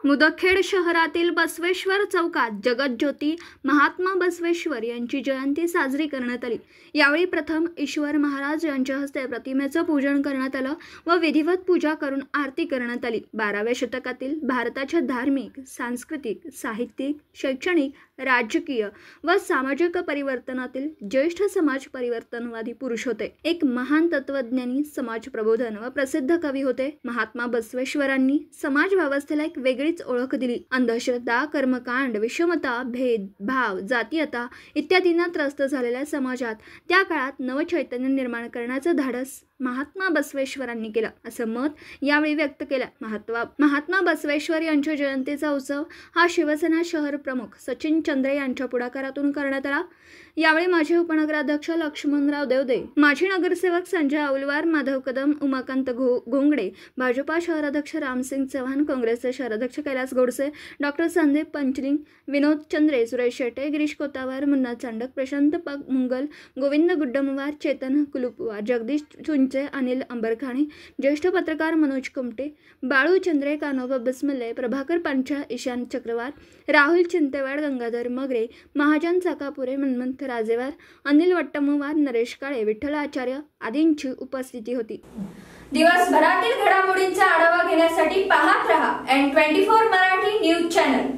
मुदखेड शहरातील बसवेश्वर चौकात जगज्योती महात्मा बसवेश्वर यांची जयंती साजरी करण्यात आली। यावेळी प्रथम ईश्वर महाराज यांच्या हस्ते प्रतिमेचं पूजन करण्यात आलं व विधिवत पूजा करून आरती करण्यात आली। 12व्या शतकातील भारताच्या धार्मिक, सांस्कृतिक, साहित्यिक, शैक्षणिक, राजकीय व सामाजिक परिवर्तनातील ज्येष्ठ समाज परिवर्तनवादी पुरुष होते। एक महान तत्वज्ञानी, समाज प्रबोधन व प्रसिद्ध कवी होते। महात्मा बसवेश्वरांनी समाज व्यवस्थेला एक वेगळीच ओळख दिली। अंधश्रद्धा, कर्मकांड, विषमता, भेद भाव, जातीयता इत्यादींना त्रस्त झालेल्या समाजात त्या काळात नवचैतन्य निर्माण करण्याचं धाडस महात्मा बसवेश्वरांनी केलं, असं मत यावेळी व्यक्त केलं। महात्मा बसवेश्वर यांच्या जयंतीचा उत्सव हा शिवसेना शहर प्रमुख सचिन चंद्रे यांच्या पुढाकारातून करण्यात आला। यावेळी माजी उपनगराध्यक्ष लक्ष्मणराव देवदे, माजी नगरसेवक संजय औलवार, माधव कदम, उमाकांत घोंगडे, भाजपा शहराध्यक्ष रामसिंग चव्हाण, काँग्रेसचे शहराध्यक्ष कैलास गोडसे, डॉक्टर संदीप पंचलिंग, विनोद चंद्रे, सुरेश शेटे, गिरीश कोतावार, मुन्ना चांडक, प्रशांत मुंगल, गोविंद गुड्डमवार, चेतन कुलुपवार, जगदीश चुंचे, अनिल अंबरखाणे, ज्येष्ठ पत्रकार मनोज कुमटे, बाळू चंद्रे, कान्होबा बिस्मिल्ले, प्रभाकर पंचा, ईशान चक्रवार, राहुल चिंतेवाड, गंगाधर मगरे, महाजन चाकापुरे, मनमंथ राजेवार, अनिल वट्टमवार, नरेश काळे, विठ्ठल आचार्य आदींची उपस्थिती होती। दिवसभरातील घडामोडींचा आढावा घेण्यासाठी पाहत रहा N24 मराठी न्यूज चॅनल।